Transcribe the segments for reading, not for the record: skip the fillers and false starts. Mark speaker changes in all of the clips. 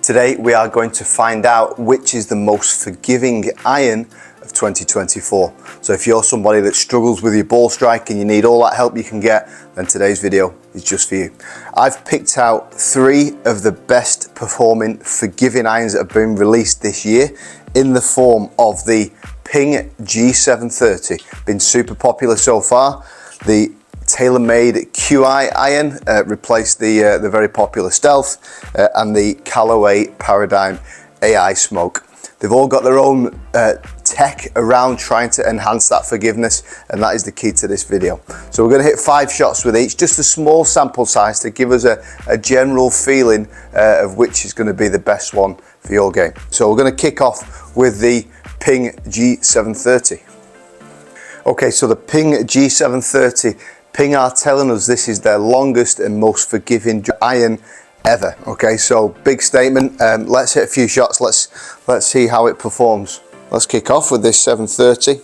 Speaker 1: Today we are going to find out which is the most forgiving iron of 2024. So if you're somebody that struggles with your ball strike and you need all that help you can get, then today's video is just for you. I've picked out 3 of the best performing forgiving irons that have been released this year in the form of the Ping G730. Been super popular so far. The TaylorMade Qi iron replaced the very popular Stealth and the Callaway Paradigm AI Smoke. They've all got their own tech around trying to enhance that forgiveness, and that is the key to this video. So we're going to hit 5 shots with each, just a small sample size to give us a general feeling of which is going to be the best one for your game. So we're going to kick off with the Ping G730. Okay, so the Ping G730, Ping are telling us this is their longest and most forgiving iron ever. Okay, so big statement. Let's hit a few shots. Let's see how it performs. Let's kick off with this 730.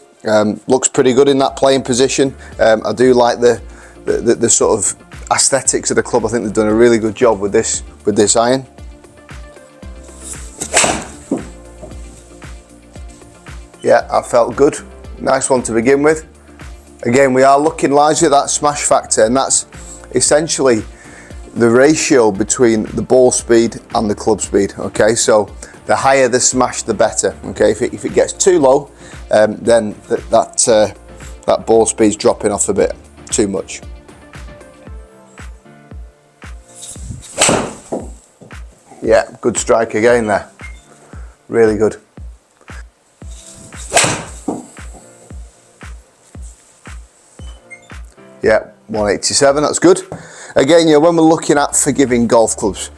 Speaker 1: Looks pretty good in that playing position. I do like the sort of aesthetics of the club. I think they've done a really good job with this iron. Yeah, that felt good. Nice one to begin with. Again, we are looking largely at that smash factor, and that's essentially the ratio between the ball speed and the club speed. Okay, so the higher the smash, the better. Okay, if it gets too low, then that ball speed's dropping off a bit too much. Yeah, good strike again there. Really good. Yeah, 187, that's good. Again, you know, when we're looking at forgiving golf clubs,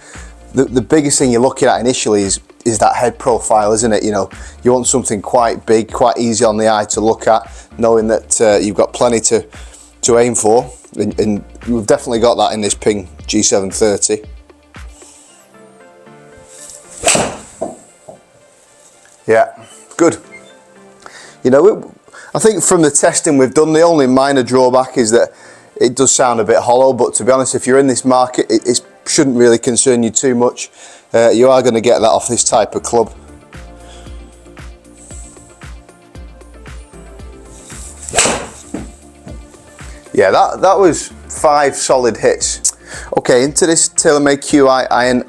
Speaker 1: the biggest thing you're looking at initially is that head profile, isn't it? You know, you want something quite big, quite easy on the eye to look at, knowing that you've got plenty to aim for, and we've definitely got that in this Ping G730. Yeah, good. You know, I think from the testing we've done, the only minor drawback is that it does sound a bit hollow, but to be honest, if you're in this market, it shouldn't really concern you too much. You are going to get that off this type of club. Yeah, that was 5 solid hits. Okay, into this TaylorMade Qi iron,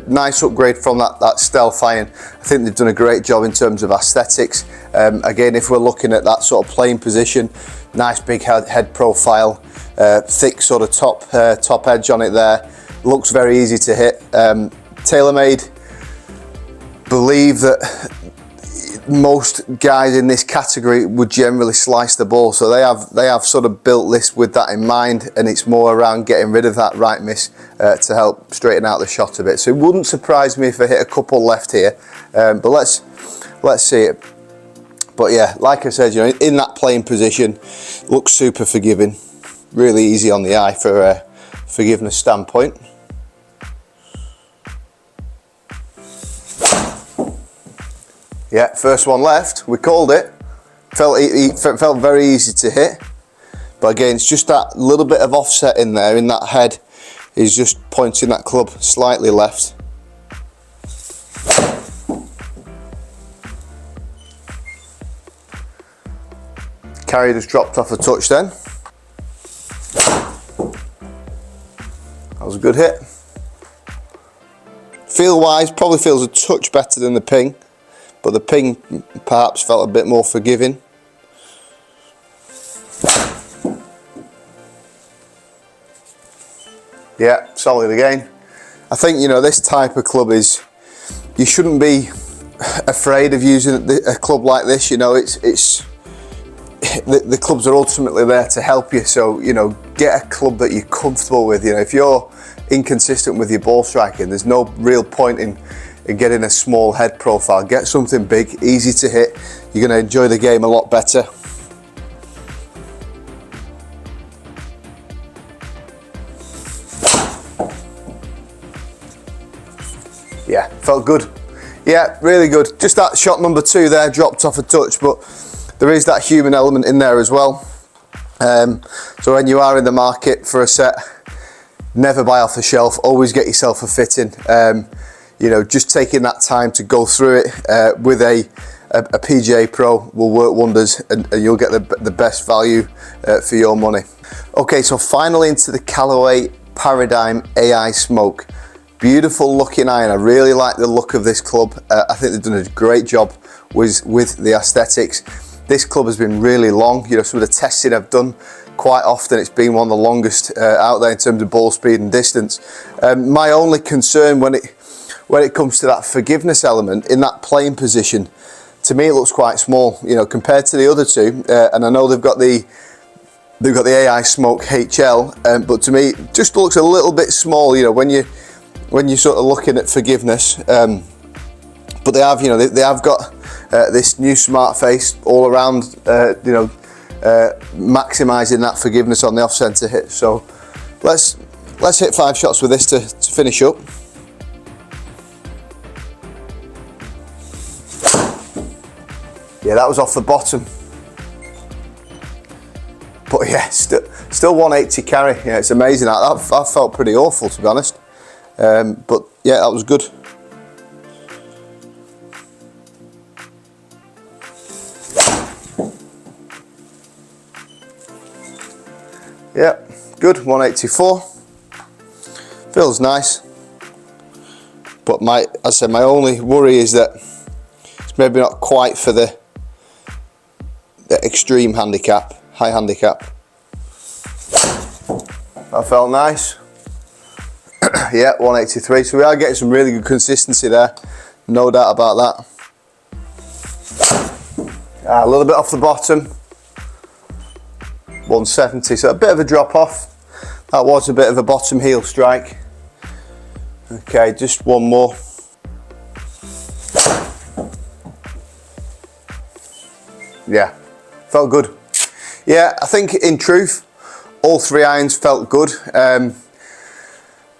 Speaker 1: nice upgrade from that Stealth iron. I think they've done a great job in terms of aesthetics. Again, if we're looking at that sort of playing position, nice big head profile, thick sort of top edge on it there. Looks very easy to hit. TaylorMade believe that most guys in this category would generally slice the ball, so they have sort of built this with that in mind, and it's more around getting rid of that right miss to help straighten out the shot a bit. So it wouldn't surprise me if I hit a couple left here, but let's see it. But yeah, like I said, you know, in that playing position, looks super forgiving, really easy on the eye for a forgiveness standpoint. Yeah, first one left, we called it. Felt very easy to hit, but again, it's just that little bit of offset in there, in that head, is just pointing that club slightly left. Carry just dropped off a touch then. That was a good hit. Feel wise, probably feels a touch better than the Ping, but the Ping perhaps felt a bit more forgiving. Yeah, solid again. I think, you know, this type of club is, you shouldn't be afraid of using a club like this. You know, the clubs are ultimately there to help you, so, you know, get a club that you're comfortable with. You know, if you're inconsistent with your ball striking, there's no real point in getting a small head profile. Get something big, easy to hit. You're going to enjoy the game a lot better. Yeah, felt good. Yeah, really good. Just that shot number 2 there dropped off a touch, but there is that human element in there as well. So when you are in the market for a set, never buy off the shelf, always get yourself a fitting. you know, just taking that time to go through it with a PGA Pro will work wonders, and you'll get the best value for your money. Okay, so finally into the Callaway Paradigm AI Smoke. Beautiful looking iron. I really like the look of this club. I think they've done a great job with the aesthetics. This club has been really long. You know, some of the testing I've done, quite often it's been one of the longest out there in terms of ball speed and distance. My only concern when it comes to that forgiveness element in that playing position, to me it looks quite small, you know, compared to the other two. And I know they've got the AI Smoke HL, but to me it just looks a little bit small, you know, when you're sort of looking at forgiveness. But they have, you know, they have got this new smart face all around, you know, maximising that forgiveness on the off-centre hit. So let's hit 5 shots with this to finish up. Yeah, that was off the bottom. But yeah, still 180 carry. Yeah, it's amazing. That felt pretty awful, to be honest. But yeah, that was good. Yeah, good. 184. Feels nice. But as I said, my only worry is that it's maybe not quite for the extreme handicap, high handicap. That felt nice. Yeah, 183. So we are getting some really good consistency there, no doubt about that. A little bit off the bottom. 170. So a bit of a drop off. That was a bit of a bottom heel strike. Okay, just one more. Yeah, felt good. Yeah, I think in truth, all 3 irons felt good.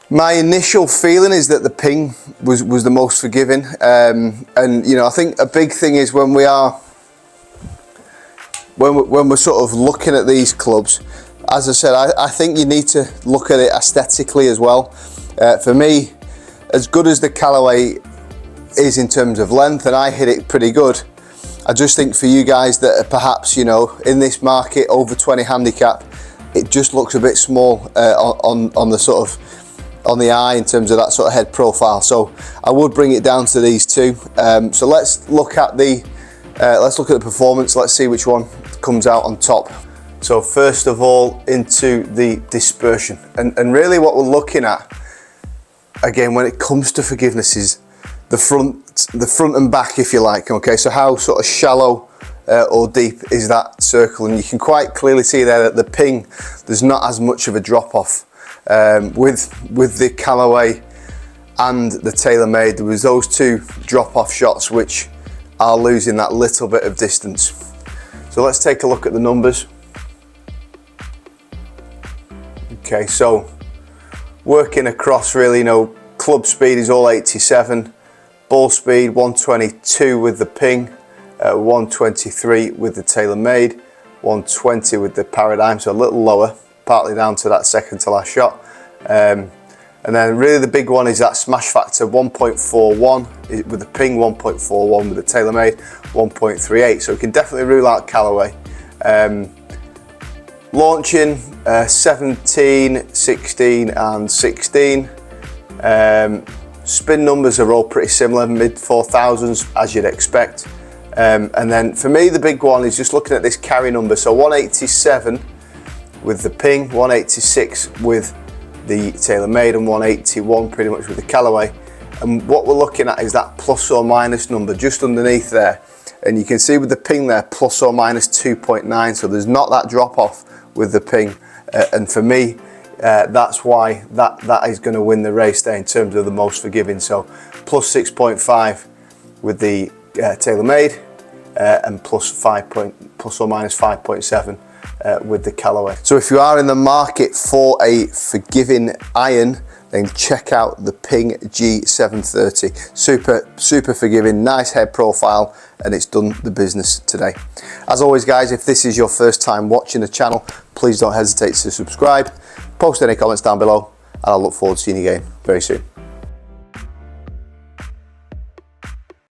Speaker 1: My initial feeling is that the Ping was the most forgiving, and you know, I think a big thing is when we're sort of looking at these clubs, as I said, I think you need to look at it aesthetically as well. For me, as good as the Callaway is in terms of length, and I hit it pretty good, I just think for you guys that are perhaps, you know, in this market over 20 handicap, it just looks a bit small on the sort of on the eye in terms of that sort of head profile. So I would bring it down to these two. So let's look at the performance. Let's see which one comes out on top. So first of all, into the dispersion, and really what we're looking at again when it comes to forgiveness is the front and back, if you like. Okay, so how sort of shallow or deep is that circle? And you can quite clearly see there that the Ping, there's not as much of a drop off. With the Callaway and the TaylorMade, there was those 2 drop off shots which are losing that little bit of distance. So let's take a look at the numbers. Okay, so working across really, you know, club speed is all 87, ball speed 122 with the Ping, 123 with the TaylorMade, 120 with the Paradigm, so a little lower, partly down to that second to last shot. And then really the big one is that smash factor 1.41 with the Ping, 1.41 with the TaylorMade, 1.38. So we can definitely rule out Callaway. Launching 17, 16 and 16. Spin numbers are all pretty similar, mid 4,000s as you'd expect. And then for me the big one is just looking at this carry number. So 187 with the Ping, 186 with the TaylorMade and 181 pretty much with the Callaway. And what we're looking at is that plus or minus number just underneath there. And you can see with the Ping there, plus or minus 2.9. So there's not that drop off with the Ping. And for me, that's why that is going to win the race there in terms of the most forgiving. So plus 6.5 with the TaylorMade and plus or minus 5.7 with the Callaway. So if you are in the market for a forgiving iron, then check out the Ping G730. Super forgiving, nice head profile, and it's done the business today. As always guys, if this is your first time watching the channel, please don't hesitate to subscribe, post any comments down below, and I'll look forward to seeing you again very soon.